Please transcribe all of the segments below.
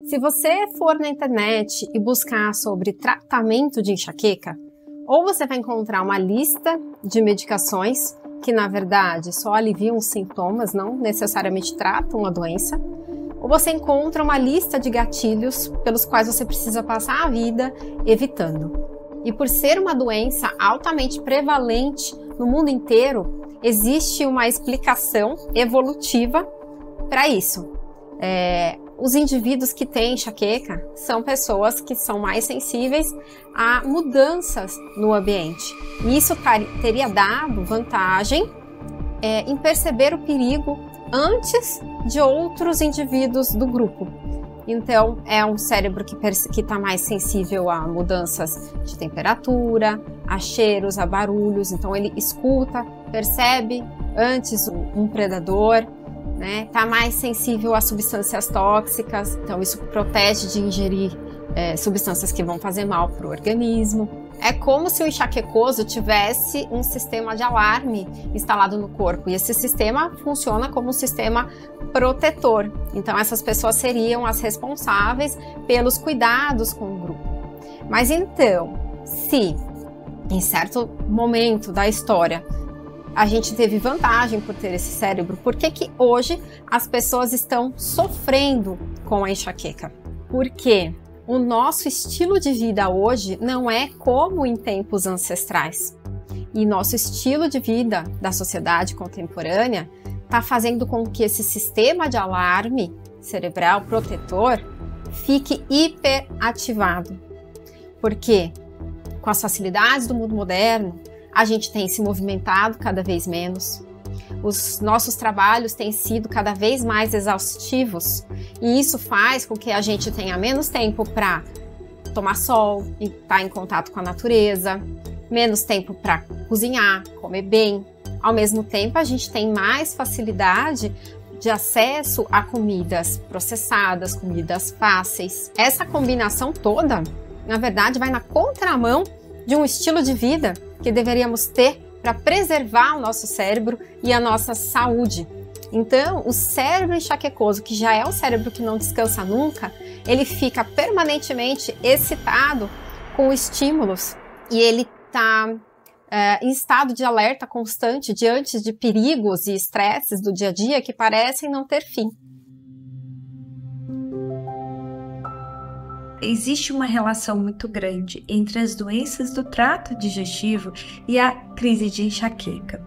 Se você for na internet e buscar sobre tratamento de enxaqueca, ou você vai encontrar uma lista de medicações que, na verdade, só aliviam os sintomas, não necessariamente tratam a doença, ou você encontra uma lista de gatilhos pelos quais você precisa passar a vida evitando. E por ser uma doença altamente prevalente no mundo inteiro, existe uma explicação evolutiva para isso. Os indivíduos que têm enxaqueca são pessoas que são mais sensíveis a mudanças no ambiente. E isso teria dado vantagem em perceber o perigo antes de outros indivíduos do grupo. Então, é um cérebro que está mais sensível a mudanças de temperatura, a cheiros, a barulhos. Então, ele escuta, percebe antes um predador, né? Está mais sensível a substâncias tóxicas. Então, isso protege de ingerir substâncias que vão fazer mal para o organismo. É como se o enxaquecoso tivesse um sistema de alarme instalado no corpo. E esse sistema funciona como um sistema protetor. Então, essas pessoas seriam as responsáveis pelos cuidados com o grupo. Mas então, se em certo momento da história a gente teve vantagem por ter esse cérebro, por que hoje as pessoas estão sofrendo com a enxaqueca? Porque o nosso estilo de vida hoje não é como em tempos ancestrais. E nosso estilo de vida da sociedade contemporânea está fazendo com que esse sistema de alarme cerebral protetor fique hiperativado. Porque com as facilidades do mundo moderno, a gente tem se movimentado cada vez menos. Os nossos trabalhos têm sido cada vez mais exaustivos e isso faz com que a gente tenha menos tempo para tomar sol e estar em contato com a natureza, menos tempo para cozinhar, comer bem. Ao mesmo tempo, a gente tem mais facilidade de acesso a comidas processadas, comidas fáceis. Essa combinação toda, na verdade, vai na contramão de um estilo de vida que deveríamos ter para preservar o nosso cérebro e a nossa saúde. Então, o cérebro enxaquecoso, que já é um cérebro que não descansa nunca, ele fica permanentemente excitado com estímulos e ele está em estado de alerta constante diante de perigos e estresses do dia a dia que parecem não ter fim. Existe uma relação muito grande entre as doenças do trato digestivo e a crise de enxaqueca.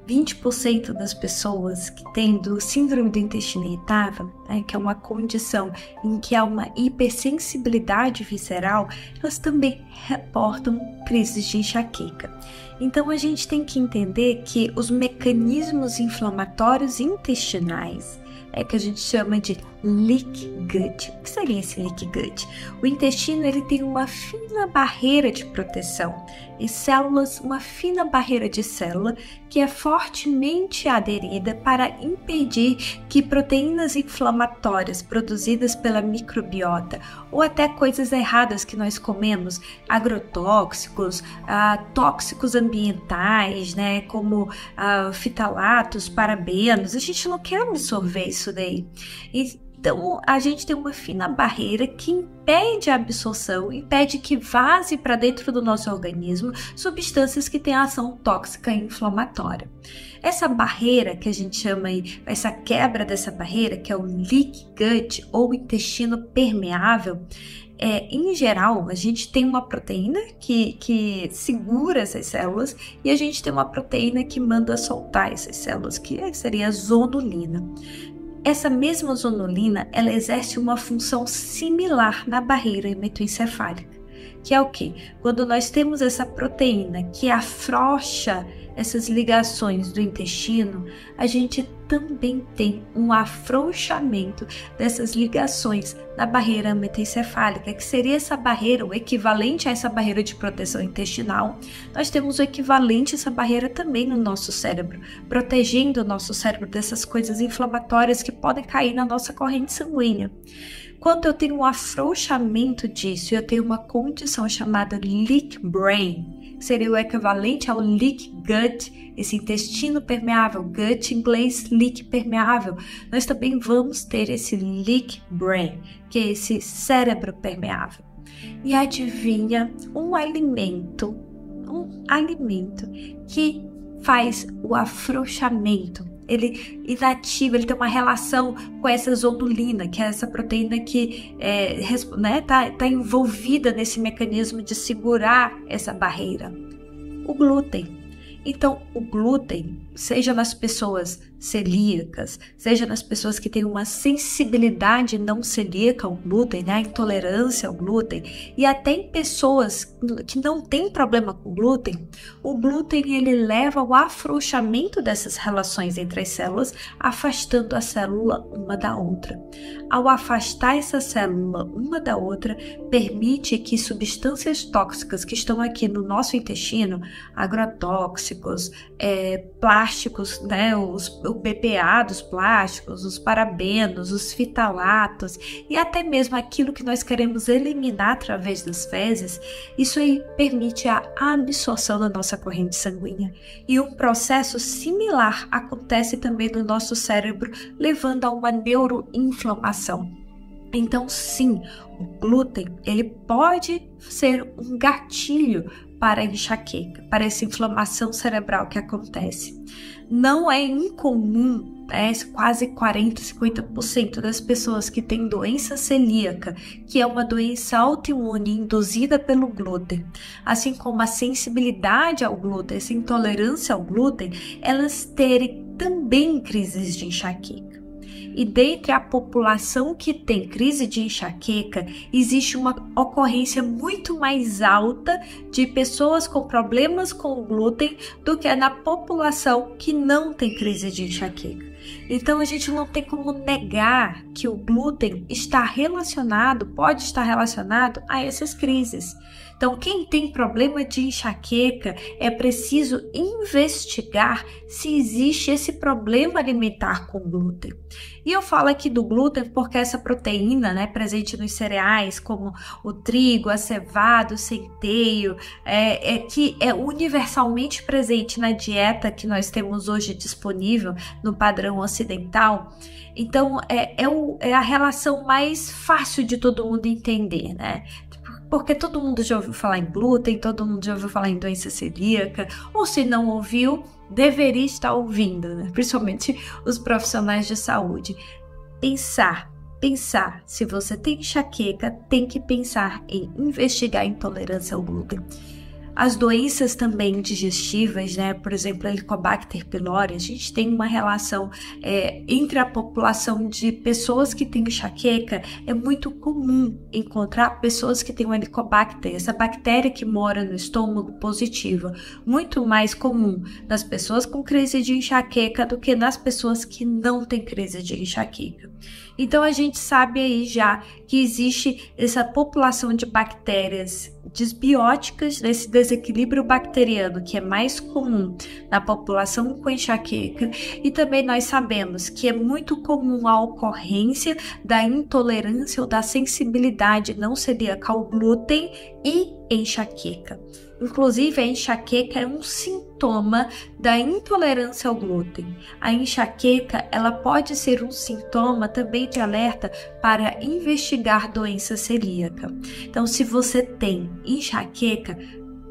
20% das pessoas que têm do síndrome do intestino irritável, que é uma condição em que há uma hipersensibilidade visceral, elas também reportam crises de enxaqueca. Então a gente tem que entender que os mecanismos inflamatórios intestinais que a gente chama de leaky gut. O que seria esse leaky gut? O intestino ele tem uma fina barreira de proteção e células, uma fina barreira de célula que é fortemente aderida para impedir que proteínas inflamatórias produzidas pela microbiota ou até coisas erradas que nós comemos, agrotóxicos, tóxicos ambientais, né, como fitalatos, parabenos, a gente não quer absorver isso daí. Então, a gente tem uma fina barreira que impede a absorção, impede que vaze para dentro do nosso organismo substâncias que têm ação tóxica e inflamatória. Essa barreira que a gente chama aí, essa quebra dessa barreira, que é o leaky gut ou intestino permeável, em geral, a gente tem uma proteína que segura essas células e a gente tem uma proteína que manda soltar essas células, que seria a zonulina. Essa mesma zonulina, ela exerce uma função similar na barreira hematoencefálica, que é o quê? Quando nós temos essa proteína que afrouxa essas ligações do intestino, a gente também tem um afrouxamento dessas ligações na barreira hematoencefálica, que seria essa barreira, o equivalente a essa barreira de proteção intestinal. Nós temos o equivalente a essa barreira também no nosso cérebro, protegendo o nosso cérebro dessas coisas inflamatórias que podem cair na nossa corrente sanguínea. Quando eu tenho um afrouxamento disso, eu tenho uma condição chamada leak brain, seria o equivalente ao leaky gut, esse intestino permeável, gut em inglês, leak permeável. Nós também vamos ter esse leaky brain, que é esse cérebro permeável. E adivinha, um alimento que faz o afrouxamento, ele inativa, ele tem uma relação com essa zonulina, que é essa proteína que tá envolvida nesse mecanismo de segurar essa barreira. O glúten. Então, o glúten, seja nas pessoas celíacas, seja nas pessoas que têm uma sensibilidade não celíaca ao glúten, né, intolerância ao glúten, e até em pessoas que não têm problema com glúten, o glúten ele leva ao afrouxamento dessas relações entre as células, afastando a célula uma da outra. Ao afastar essa célula uma da outra, permite que substâncias tóxicas que estão aqui no nosso intestino, agrotóxicos, plásticos, né, o BPA dos plásticos, os parabenos, os fitalatos e até mesmo aquilo que nós queremos eliminar através das fezes, isso aí permite a absorção da nossa corrente sanguínea. E um processo similar acontece também no nosso cérebro, levando a uma neuroinflamação. Então, sim, o glúten ele pode ser um gatilho para a enxaqueca, para essa inflamação cerebral que acontece. Não é incomum, quase 40-50% das pessoas que têm doença celíaca, que é uma doença autoimune induzida pelo glúten, assim como a sensibilidade ao glúten, essa intolerância ao glúten, elas terem também crises de enxaqueca. E dentre a população que tem crise de enxaqueca, existe uma ocorrência muito mais alta de pessoas com problemas com o glúten do que na população que não tem crise de enxaqueca. Então a gente não tem como negar que o glúten pode estar relacionado a essas crises. Então, quem tem problema de enxaqueca é preciso investigar se existe esse problema alimentar com glúten. E eu falo aqui do glúten porque essa proteína, né, presente nos cereais, como o trigo, a cevada, o centeio, que é universalmente presente na dieta que nós temos hoje disponível no padrão ocidental. Então, é a relação mais fácil de todo mundo entender, né? Porque todo mundo já ouviu falar em glúten, todo mundo já ouviu falar em doença celíaca, ou se não ouviu, deveria estar ouvindo, né? Principalmente os profissionais de saúde. Pensar, se você tem enxaqueca, tem que pensar em investigar a intolerância ao glúten. As doenças também digestivas, né? Por exemplo, a Helicobacter pylori, a gente tem uma relação entre a população de pessoas que têm enxaqueca. É muito comum encontrar pessoas que têm uma Helicobacter, essa bactéria que mora no estômago positiva, muito mais comum nas pessoas com crise de enxaqueca do que nas pessoas que não têm crise de enxaqueca. Então a gente sabe aí já que existe essa população de bactérias disbióticas, nesse desequilíbrio bacteriano que é mais comum na população com enxaqueca, e também nós sabemos que é muito comum a ocorrência da intolerância ou da sensibilidade não celíaca ao glúten e enxaqueca. Inclusive, a enxaqueca é um sintoma da intolerância ao glúten. A enxaqueca, ela pode ser um sintoma também de alerta para investigar doença celíaca. Então, se você tem enxaqueca,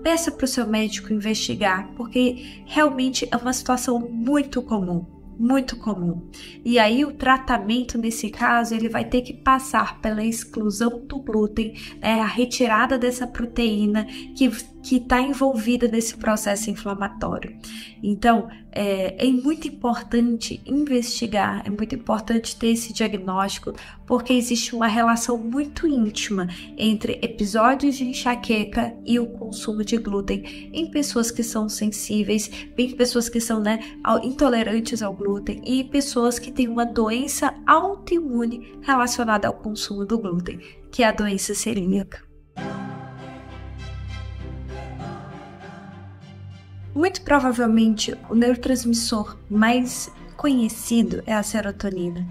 peça para o seu médico investigar, porque realmente é uma situação muito comum. Muito comum. E aí o tratamento nesse caso ele vai ter que passar pela exclusão do glúten, a retirada dessa proteína que está envolvida nesse processo inflamatório. Então é muito importante investigar, é muito importante ter esse diagnóstico, porque existe uma relação muito íntima entre episódios de enxaqueca e o consumo de glúten em pessoas que são sensíveis, em pessoas que são intolerantes ao glúten e pessoas que têm uma doença autoimune relacionada ao consumo do glúten, que é a doença celíaca. Muito provavelmente o neurotransmissor mais conhecido é a serotonina,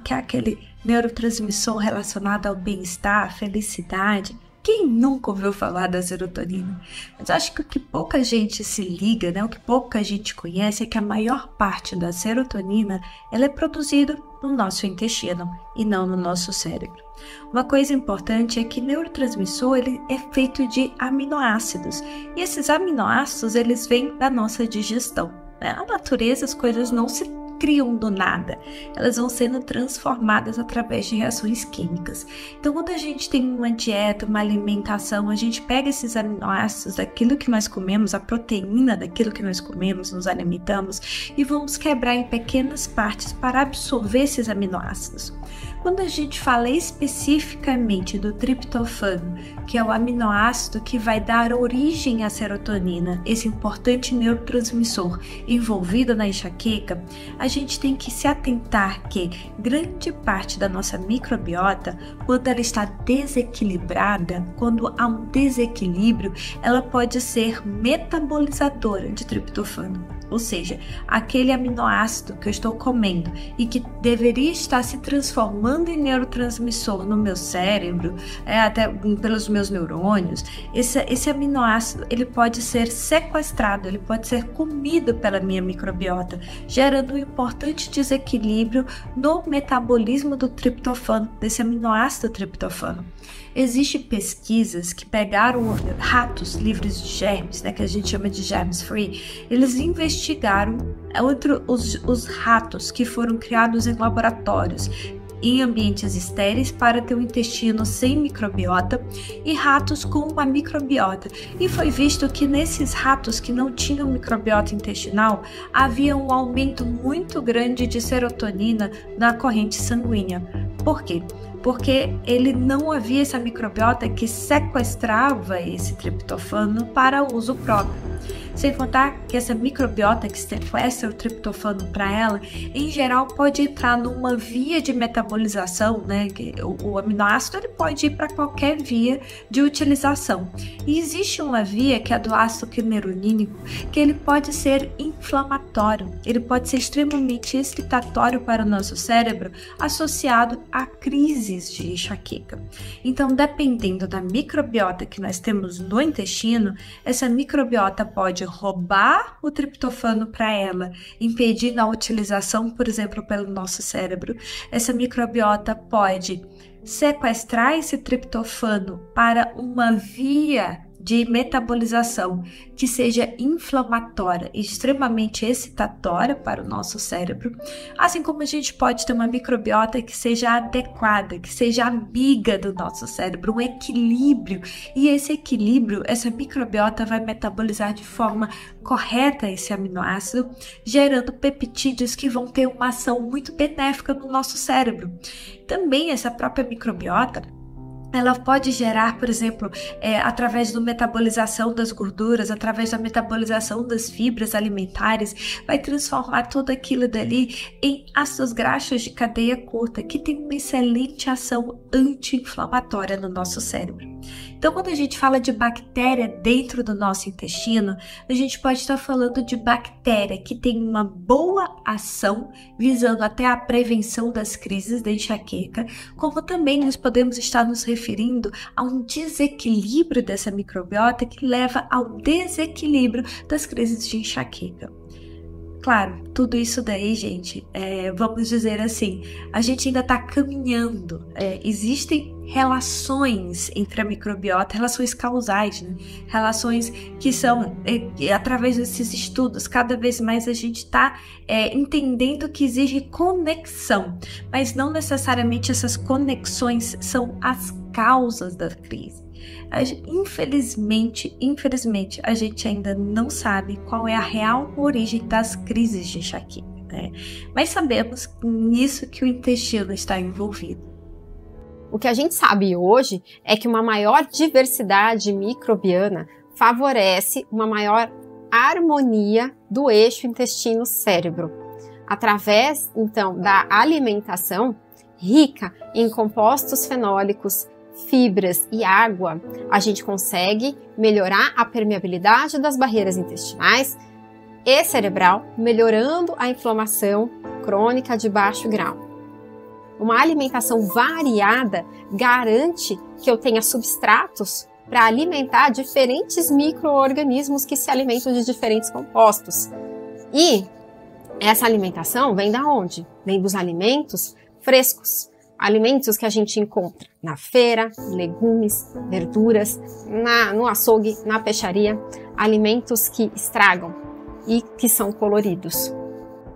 que é aquele neurotransmissor relacionado ao bem-estar, à felicidade, Quem nunca ouviu falar da serotonina? Mas acho que o que pouca gente se liga, né? O que pouca gente conhece é que a maior parte da serotonina ela é produzida no nosso intestino e não no nosso cérebro. Uma coisa importante é que neurotransmissor ele é feito de aminoácidos e esses aminoácidos eles vêm da nossa digestão. Né? Na natureza as coisas não se criam do nada, elas vão sendo transformadas através de reações químicas. Então, quando a gente tem uma dieta, uma alimentação, a gente pega esses aminoácidos daquilo que nós comemos, a proteína daquilo que nós comemos, nos alimentamos e vamos quebrar em pequenas partes para absorver esses aminoácidos. Quando a gente fala especificamente do triptofano, que é o aminoácido que vai dar origem à serotonina, esse importante neurotransmissor envolvido na enxaqueca, a gente tem que se atentar que grande parte da nossa microbiota, quando ela está desequilibrada, quando há um desequilíbrio, ela pode ser metabolizadora de triptofano. Ou seja, aquele aminoácido que eu estou comendo e que deveria estar se transformando em neurotransmissor no meu cérebro, até pelos meus neurônios, esse aminoácido ele pode ser sequestrado, ele pode ser comido pela minha microbiota, gerando um importante desequilíbrio no metabolismo do triptofano, desse aminoácido triptofano. Existem pesquisas que pegaram ratos livres de germes, né, que a gente chama de germs free, eles investigaram entre os ratos que foram criados em laboratórios em ambientes estéreis para ter um intestino sem microbiota e ratos com uma microbiota. E foi visto que nesses ratos que não tinham microbiota intestinal, havia um aumento muito grande de serotonina na corrente sanguínea. Por quê? Porque ele não havia essa microbiota que sequestrava esse triptofano para uso próprio. Sem contar que essa microbiota que sequestra o triptofano para ela, em geral pode entrar numa via de metabolização, né? O aminoácido ele pode ir para qualquer via de utilização. E existe uma via que é do ácido quimeronínico, que ele pode ser inflamatório, ele pode ser extremamente excitatório para o nosso cérebro, associado a crises de enxaqueca. Então, dependendo da microbiota que nós temos no intestino, essa microbiota pode roubar o triptofano para ela, impedindo a utilização, por exemplo, pelo nosso cérebro. Essa microbiota pode sequestrar esse triptofano para uma via de metabolização que seja inflamatória e extremamente excitatória para o nosso cérebro, assim como a gente pode ter uma microbiota que seja adequada, que seja amiga do nosso cérebro, um equilíbrio, e esse equilíbrio, essa microbiota vai metabolizar de forma correta esse aminoácido, gerando peptídeos que vão ter uma ação muito benéfica no nosso cérebro. Também essa própria microbiota ela pode gerar, por exemplo, através da metabolização das gorduras, através da metabolização das fibras alimentares, vai transformar tudo aquilo dali em ácidos graxos de cadeia curta, que tem uma excelente ação anti-inflamatória no nosso cérebro. Então, quando a gente fala de bactéria dentro do nosso intestino, a gente pode estar falando de bactéria que tem uma boa ação, visando até a prevenção das crises de enxaqueca, como também nós podemos estar nos referindo a um desequilíbrio dessa microbiota que leva ao desequilíbrio das crises de enxaqueca. Claro, tudo isso daí, gente, vamos dizer assim, a gente ainda está caminhando. Existem relações entre a microbiota, relações causais, né? Relações que são, através desses estudos, cada vez mais a gente está entendendo que existe conexão, mas não necessariamente essas conexões são as causas da crise. Infelizmente, a gente ainda não sabe qual é a real origem das crises de enxaqueca, né? Mas sabemos nisso que o intestino está envolvido. O que a gente sabe hoje é que uma maior diversidade microbiana favorece uma maior harmonia do eixo intestino-cérebro. Através, então, da alimentação rica em compostos fenólicos, fibras e água, a gente consegue melhorar a permeabilidade das barreiras intestinais e cerebral, melhorando a inflamação crônica de baixo grau. Uma alimentação variada garante que eu tenha substratos para alimentar diferentes micro-organismos que se alimentam de diferentes compostos. E essa alimentação vem da onde? Vem dos alimentos frescos. Alimentos que a gente encontra na feira, legumes, verduras, no açougue, na peixaria. Alimentos que estragam e que são coloridos.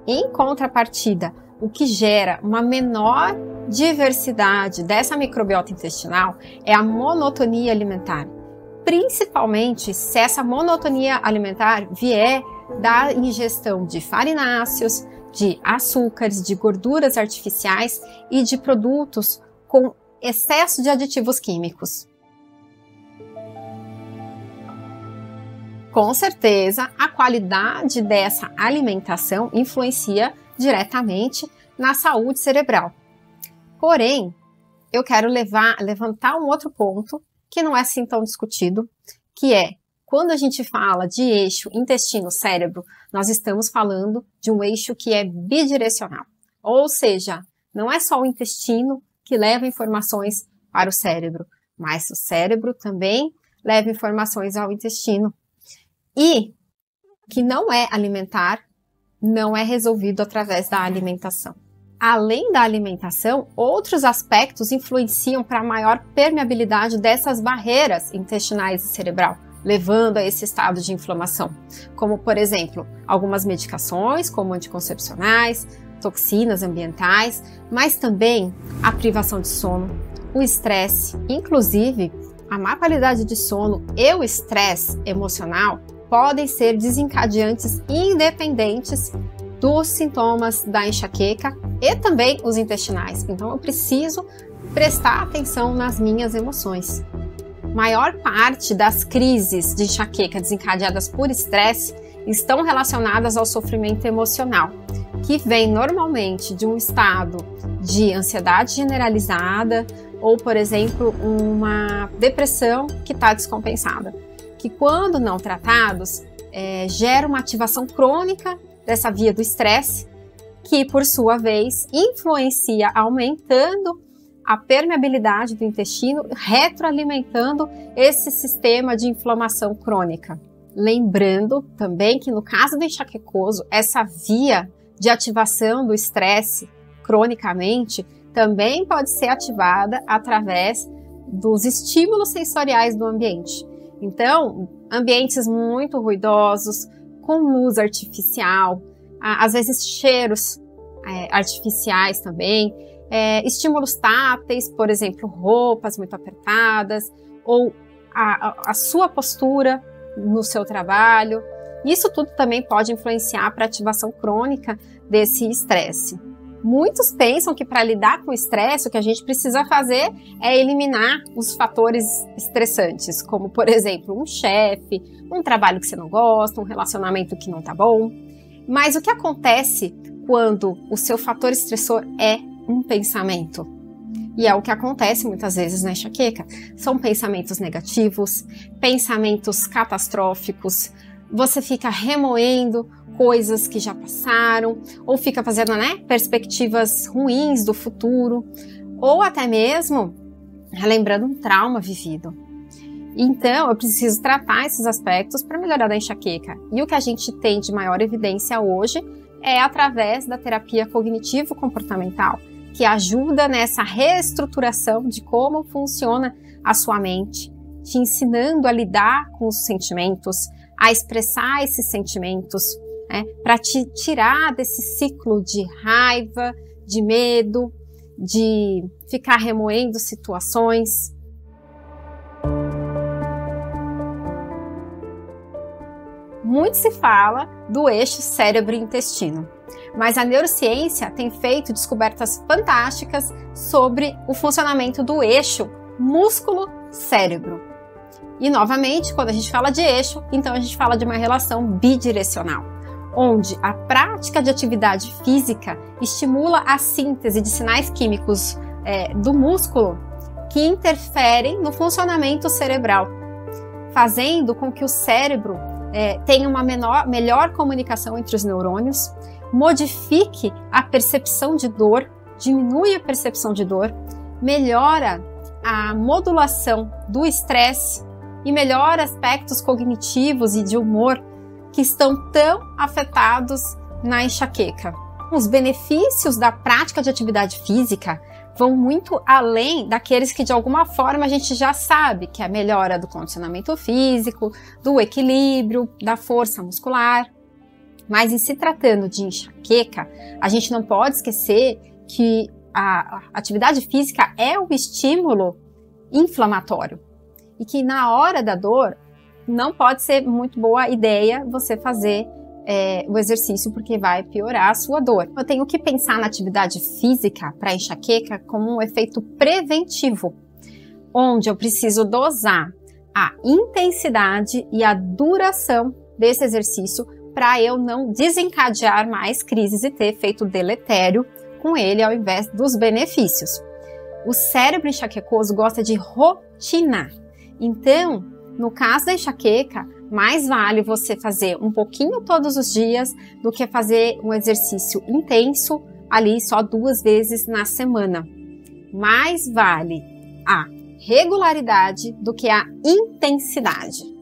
Em contrapartida, o que gera uma menor diversidade dessa microbiota intestinal é a monotonia alimentar. Principalmente se essa monotonia alimentar vier da ingestão de farináceos, de açúcares, de gorduras artificiais e de produtos com excesso de aditivos químicos. Com certeza, a qualidade dessa alimentação influencia diretamente na saúde cerebral. Porém, eu quero levantar um outro ponto que não é assim tão discutido, que é, quando a gente fala de eixo intestino-cérebro, nós estamos falando de um eixo que é bidirecional. Ou seja, não é só o intestino que leva informações para o cérebro, mas o cérebro também leva informações ao intestino. E que não é alimentar, não é resolvido através da alimentação. Além da alimentação, outros aspectos influenciam para a maior permeabilidade dessas barreiras intestinais e cerebral, levando a esse estado de inflamação, como, por exemplo, algumas medicações, como anticoncepcionais, toxinas ambientais, mas também a privação de sono, o estresse, inclusive a má qualidade de sono e o estresse emocional podem ser desencadeantes independentes dos sintomas da enxaqueca e também os intestinais. Então eu preciso prestar atenção nas minhas emoções. Maior parte das crises de enxaqueca desencadeadas por estresse estão relacionadas ao sofrimento emocional, que vem normalmente de um estado de ansiedade generalizada ou, por exemplo, uma depressão que está descompensada, que quando não tratados, gera uma ativação crônica dessa via do estresse, que por sua vez influencia aumentando a permeabilidade do intestino, retroalimentando esse sistema de inflamação crônica. Lembrando também que no caso do enxaquecoso, essa via de ativação do estresse cronicamente também pode ser ativada através dos estímulos sensoriais do ambiente. Então, ambientes muito ruidosos, com luz artificial, às vezes cheiros artificiais também, estímulos táteis, por exemplo, roupas muito apertadas, ou a sua postura no seu trabalho. Isso tudo também pode influenciar para a ativação crônica desse estresse. Muitos pensam que para lidar com o estresse, o que a gente precisa fazer é eliminar os fatores estressantes, como, por exemplo, um chefe, um trabalho que você não gosta, um relacionamento que não tá bom. Mas o que acontece quando o seu fator estressor é um pensamento? E é o que acontece muitas vezes na enxaqueca. São pensamentos negativos, pensamentos catastróficos, você fica remoendo coisas que já passaram, ou fica fazendo, perspectivas ruins do futuro, ou até mesmo relembrando um trauma vivido. Então, eu preciso tratar esses aspectos para melhorar a enxaqueca. E o que a gente tem de maior evidência hoje é através da terapia cognitivo-comportamental, que ajuda nessa reestruturação de como funciona a sua mente, te ensinando a lidar com os sentimentos, a expressar esses sentimentos, para te tirar desse ciclo de raiva, de medo, de ficar remoendo situações. Muito se fala do eixo cérebro-intestino, mas a neurociência tem feito descobertas fantásticas sobre o funcionamento do eixo músculo-cérebro. E novamente, quando a gente fala de eixo, então a gente fala de uma relação bidirecional, onde a prática de atividade física estimula a síntese de sinais químicos do músculo que interferem no funcionamento cerebral, fazendo com que o cérebro tenha uma melhor comunicação entre os neurônios, modifique a percepção de dor, diminui a percepção de dor, melhora a modulação do estresse e melhora aspectos cognitivos e de humor que estão tão afetados na enxaqueca. Os benefícios da prática de atividade física vão muito além daqueles que de alguma forma a gente já sabe, que é a melhora do condicionamento físico, do equilíbrio, da força muscular. Mas em se tratando de enxaqueca, a gente não pode esquecer que a atividade física é um estímulo inflamatório e que na hora da dor não pode ser muito boa ideia você fazer o exercício porque vai piorar a sua dor. Eu tenho que pensar na atividade física para enxaqueca como um efeito preventivo, onde eu preciso dosar a intensidade e a duração desse exercício para eu não desencadear mais crises e ter efeito deletério com ele ao invés dos benefícios. O cérebro enxaquecoso gosta de rotina. Então, no caso da enxaqueca, mais vale você fazer um pouquinho todos os dias do que fazer um exercício intenso ali só 2 vezes na semana. Mais vale a regularidade do que a intensidade.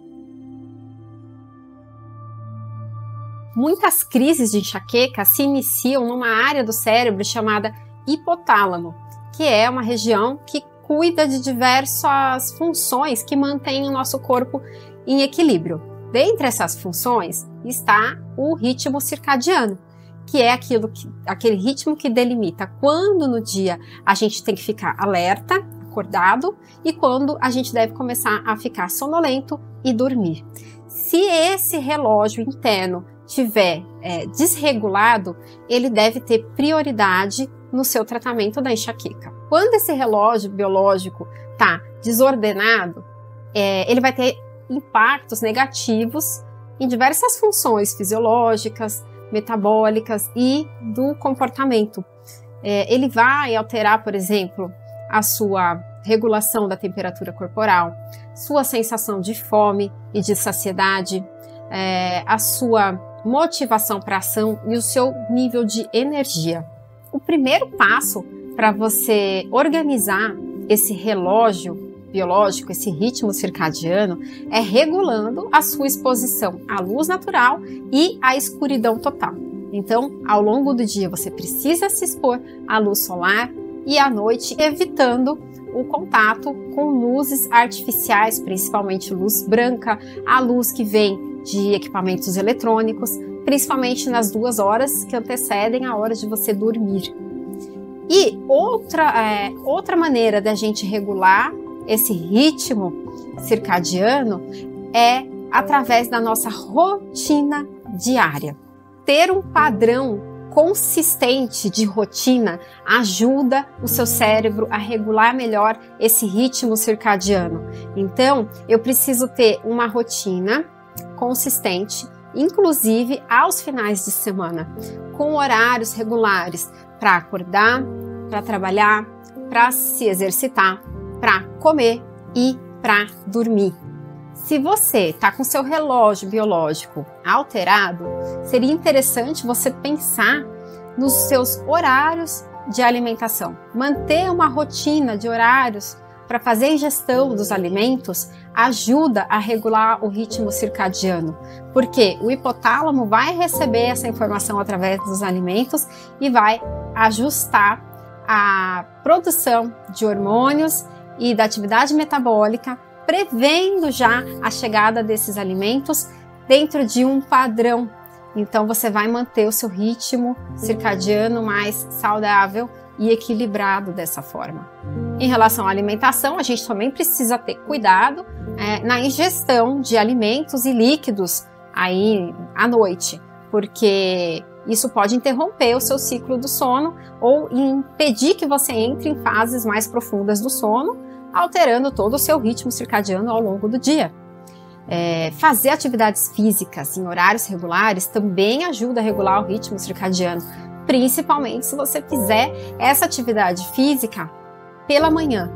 Muitas crises de enxaqueca se iniciam numa área do cérebro chamada hipotálamo, que é uma região que cuida de diversas funções que mantêm o nosso corpo em equilíbrio. Dentre essas funções está o ritmo circadiano, que é aquele ritmo que delimita quando no dia a gente tem que ficar alerta, acordado, e quando a gente deve começar a ficar sonolento e dormir. Se esse relógio interno estiver desregulado, ele deve ter prioridade no seu tratamento da enxaqueca. Quando esse relógio biológico está desordenado, ele vai ter impactos negativos em diversas funções fisiológicas, metabólicas e do comportamento. Ele vai alterar, por exemplo, a sua regulação da temperatura corporal, sua sensação de fome e de saciedade, a sua motivação para ação e o seu nível de energia. O primeiro passo para você organizar esse relógio biológico, esse ritmo circadiano, é regulando a sua exposição à luz natural e à escuridão total. Então, ao longo do dia, você precisa se expor à luz solar e à noite, evitando o contato com luzes artificiais, principalmente luz branca, a luz que vem de equipamentos eletrônicos, principalmente nas 2 horas que antecedem a hora de você dormir. E outra maneira da gente regular esse ritmo circadiano é através da nossa rotina diária. Ter um padrão consistente de rotina ajuda o seu cérebro a regular melhor esse ritmo circadiano. Então, eu preciso ter uma rotina consistente, inclusive aos finais de semana, com horários regulares para acordar, para trabalhar, para se exercitar, para comer e para dormir. Se você está com seu relógio biológico alterado, seria interessante você pensar nos seus horários de alimentação. Manter uma rotina de horários para fazer a ingestão dos alimentos ajuda a regular o ritmo circadiano, porque o hipotálamo vai receber essa informação através dos alimentos e vai ajustar a produção de hormônios e da atividade metabólica, prevendo já a chegada desses alimentos dentro de um padrão. Então você vai manter o seu ritmo circadiano mais saudável e equilibrado dessa forma. Em relação à alimentação, a gente também precisa ter cuidado na ingestão de alimentos e líquidos aí à noite, porque isso pode interromper o seu ciclo do sono ou impedir que você entre em fases mais profundas do sono, alterando todo o seu ritmo circadiano ao longo do dia. Fazer atividades físicas em horários regulares também ajuda a regular o ritmo circadiano, principalmente se você fizer essa atividade física pela manhã,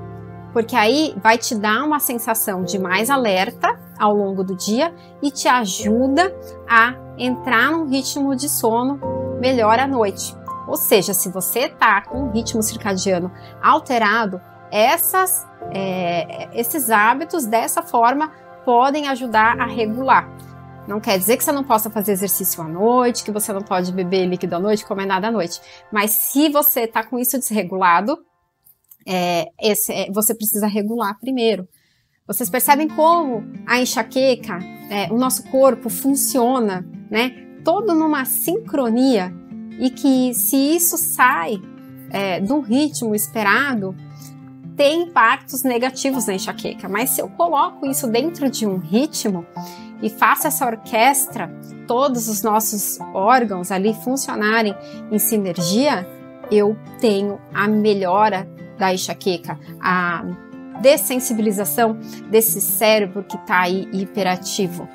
porque aí vai te dar uma sensação de mais alerta ao longo do dia e te ajuda a entrar num ritmo de sono melhor à noite. Ou seja, se você está com um ritmo circadiano alterado, esses hábitos dessa forma podem ajudar a regular. Não quer dizer que você não possa fazer exercício à noite, que você não pode beber líquido à noite, comer nada à noite. Mas se você está com isso desregulado, você precisa regular primeiro. Vocês percebem como a enxaqueca, o nosso corpo funciona, né? Todo numa sincronia, e que se isso sai de um ritmo esperado, tem impactos negativos na enxaqueca. Mas se eu coloco isso dentro de um ritmo e faço essa orquestra, todos os nossos órgãos ali funcionarem em sinergia, eu tenho a melhora da enxaqueca, a dessensibilização desse cérebro que está aí hiperativo.